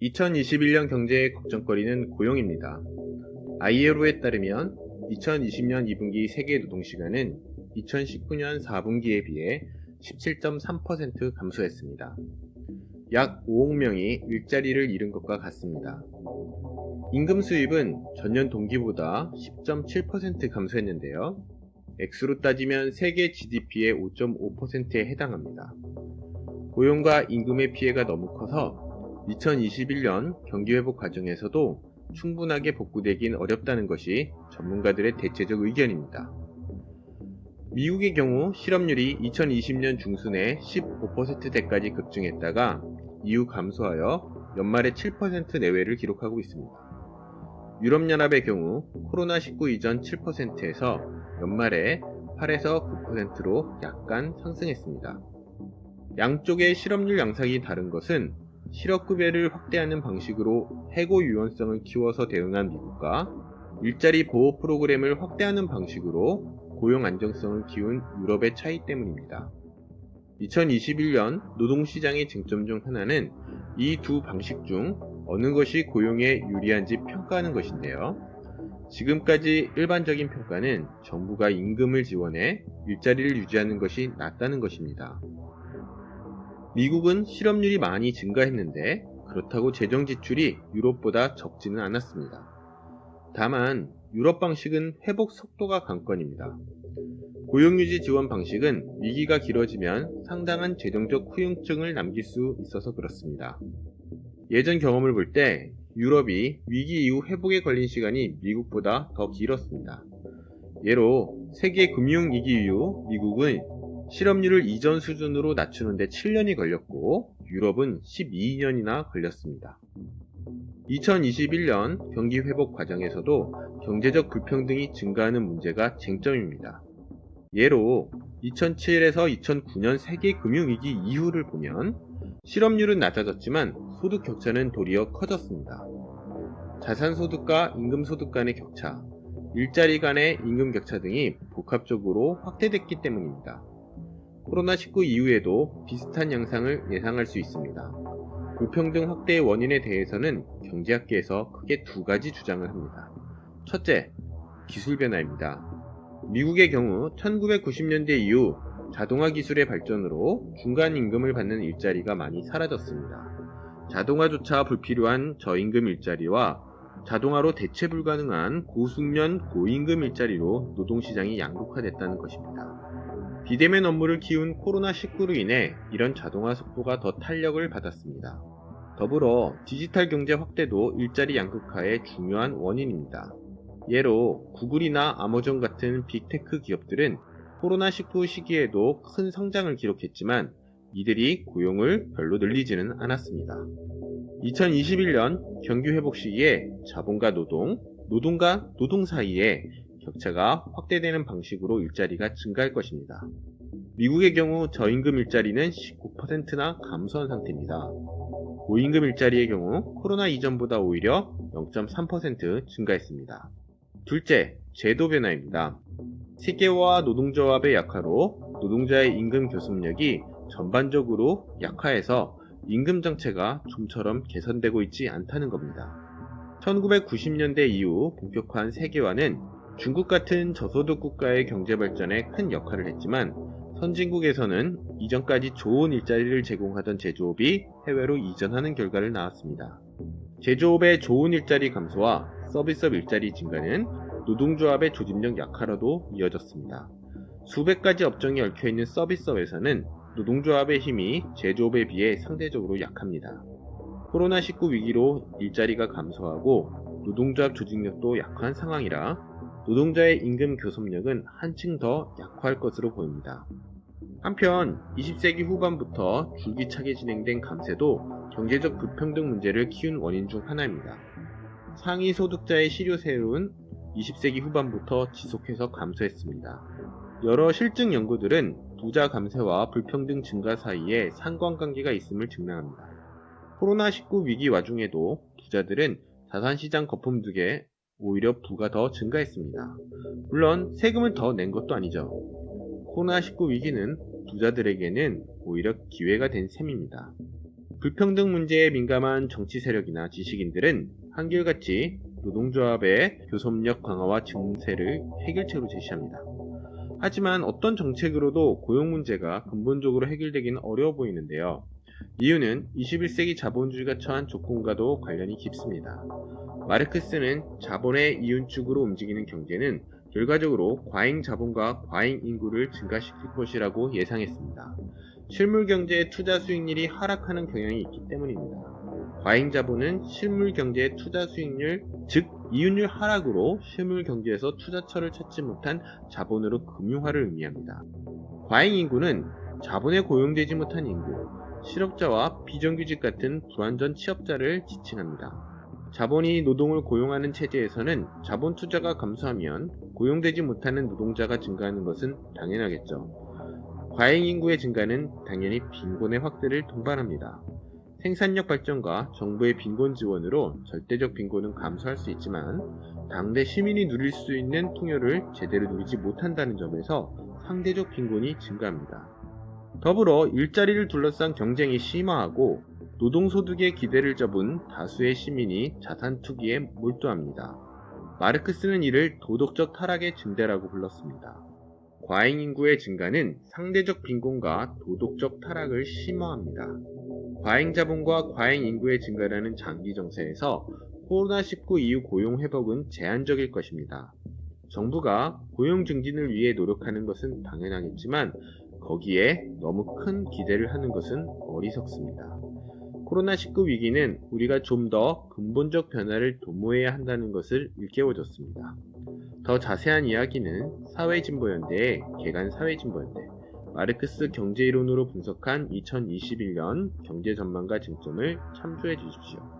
2021년 경제의 걱정거리는 고용입니다. ILO에 따르면 2020년 2분기 세계 노동시간은 2019년 4분기에 비해 17.3% 감소했습니다. 약 5억 명이 일자리를 잃은 것과 같습니다. 임금 수입은 전년 동기보다 10.7% 감소했는데요. 액수로 따지면 세계 GDP의 5.5%에 해당합니다. 고용과 임금의 피해가 너무 커서 2021년 경기회복 과정에서도 충분하게 복구되긴 어렵다는 것이 전문가들의 대체적 의견입니다. 미국의 경우 실업률이 2020년 중순에 15%대까지 급증했다가 이후 감소하여 연말에 7% 내외를 기록하고 있습니다. 유럽연합의 경우 코로나19 이전 7%에서 연말에 8에서 9%로 약간 상승했습니다. 양쪽의 실업률 양상이 다른 것은 실업급여를 확대하는 방식으로 해고 유연성을 키워서 대응한 미국과 일자리 보호 프로그램을 확대하는 방식으로 고용 안정성을 키운 유럽의 차이 때문입니다. 2021년 노동시장의 쟁점 중 하나는 이 두 방식 중 어느 것이 고용에 유리한지 평가하는 것인데요. 지금까지 일반적인 평가는 정부가 임금을 지원해 일자리를 유지하는 것이 낫다는 것입니다. 미국은 실업률이 많이 증가했는데 그렇다고 재정 지출이 유럽보다 적지는 않았습니다. 다만 유럽 방식은 회복 속도가 관건입니다. 고용유지 지원 방식은 위기가 길어지면 상당한 재정적 후유증을 남길 수 있어서 그렇습니다. 예전 경험을 볼 때 유럽이 위기 이후 회복에 걸린 시간이 미국보다 더 길었습니다. 예로 세계 금융위기 이후 미국은 실업률을 이전 수준으로 낮추는데 7년이 걸렸고 유럽은 12년이나 걸렸습니다. 2021년 경기 회복 과정에서도 경제적 불평등이 증가하는 문제가 쟁점입니다. 예로 2007에서 2009년 세계 금융위기 이후를 보면 실업률은 낮아졌지만 소득 격차는 도리어 커졌습니다. 자산소득과 임금소득 간의 격차, 일자리 간의 임금 격차 등이 복합적으로 확대됐기 때문입니다. 코로나19 이후에도 비슷한 양상을 예상할 수 있습니다. 불평등 확대의 원인에 대해서는 경제학계에서 크게 두 가지 주장을 합니다. 첫째, 기술 변화입니다. 미국의 경우 1990년대 이후 자동화 기술의 발전으로 중간 임금을 받는 일자리가 많이 사라졌습니다. 자동화조차 불필요한 저임금 일자리와 자동화로 대체 불가능한 고숙련 고임금 일자리로 노동시장이 양극화됐다는 것입니다. 비대면 업무를 키운 코로나19로 인해 이런 자동화 속도가 더 탄력을 받았습니다. 더불어 디지털 경제 확대도 일자리 양극화의 중요한 원인입니다. 예로 구글이나 아마존 같은 빅테크 기업들은 코로나19 시기에도 큰 성장을 기록했지만 이들이 고용을 별로 늘리지는 않았습니다. 2021년 경기 회복 시기에 자본과 노동, 노동과 노동 사이에 격차가 확대되는 방식으로 일자리가 증가할 것입니다. 미국의 경우 저임금 일자리는 19%나 감소한 상태입니다. 고임금 일자리의 경우 코로나 이전보다 오히려 0.3% 증가했습니다. 둘째, 제도 변화입니다. 세계화 노동조합의 약화로 노동자의 임금 교섭력이 전반적으로 약화해서 임금 정체가 좀처럼 개선되고 있지 않다는 겁니다. 1990년대 이후 본격화한 세계화는 중국 같은 저소득 국가의 경제 발전에 큰 역할을 했지만 선진국에서는 이전까지 좋은 일자리를 제공하던 제조업이 해외로 이전하는 결과를 낳았습니다. 제조업의 좋은 일자리 감소와 서비스업 일자리 증가는 노동조합의 조직력 약화로도 이어졌습니다. 수백 가지 업종이 얽혀있는 서비스업에서는 노동조합의 힘이 제조업에 비해 상대적으로 약합니다. 코로나19 위기로 일자리가 감소하고 노동조합 조직력도 약화한 상황이라 노동자의 임금 교섭력은 한층 더 약화할 것으로 보입니다. 한편 20세기 후반부터 줄기차게 진행된 감세도 경제적 불평등 문제를 키운 원인 중 하나입니다. 상위 소득자의 실효세율은 20세기 후반부터 지속해서 감소했습니다. 여러 실증 연구들은 부자 감세와 불평등 증가 사이에 상관관계가 있음을 증명합니다. 코로나19 위기 와중에도 부자들은 자산시장 거품 덕에 오히려 부가 더 증가했습니다. 물론 세금을 더 낸 것도 아니죠. 코로나19 위기는 부자들에게는 오히려 기회가 된 셈입니다. 불평등 문제에 민감한 정치 세력이나 지식인들은 한결같이 노동조합의 교섭력 강화와 증세를 해결책으로 제시합니다. 하지만 어떤 정책으로도 고용 문제가 근본적으로 해결되기는 어려워 보이는데요. 이유는 21세기 자본주의가 처한 조건과도 관련이 깊습니다. 마르크스는 자본의 이윤축으로 움직이는 경제는 결과적으로 과잉 자본과 과잉 인구를 증가시킬 것이라고 예상했습니다. 실물 경제의 투자 수익률이 하락하는 경향이 있기 때문입니다. 과잉 자본은 실물 경제의 투자 수익률, 즉 이윤율 하락으로 실물 경제에서 투자처를 찾지 못한 자본으로 금융화를 의미합니다. 과잉 인구는 자본에 고용되지 못한 인구, 실업자와 비정규직 같은 불완전 취업자를 지칭합니다. 자본이 노동을 고용하는 체제에서는 자본 투자가 감소하면 고용되지 못하는 노동자가 증가하는 것은 당연하겠죠. 과잉 인구의 증가는 당연히 빈곤의 확대를 동반합니다. 생산력 발전과 정부의 빈곤 지원으로 절대적 빈곤은 감소할 수 있지만 당대 시민이 누릴 수 있는 풍요를 제대로 누리지 못한다는 점에서 상대적 빈곤이 증가합니다. 더불어 일자리를 둘러싼 경쟁이 심화하고 노동소득의 기대를 접은 다수의 시민이 자산 투기에 몰두합니다. 마르크스는 이를 도덕적 타락의 증대라고 불렀습니다. 과잉 인구의 증가는 상대적 빈곤과 도덕적 타락을 심화합니다. 과잉 자본과 과잉 인구의 증가라는 장기 정세에서 코로나19 이후 고용 회복은 제한적일 것입니다. 정부가 고용 증진을 위해 노력하는 것은 당연하겠지만 거기에 너무 큰 기대를 하는 것은 어리석습니다. 코로나19 위기는 우리가 좀 더 근본적 변화를 도모해야 한다는 것을 일깨워줬습니다. 더 자세한 이야기는 사회진보연대의 개간 사회진보연대, 마르크스 경제이론으로 분석한 2021년 경제전망과 쟁점을 참조해 주십시오.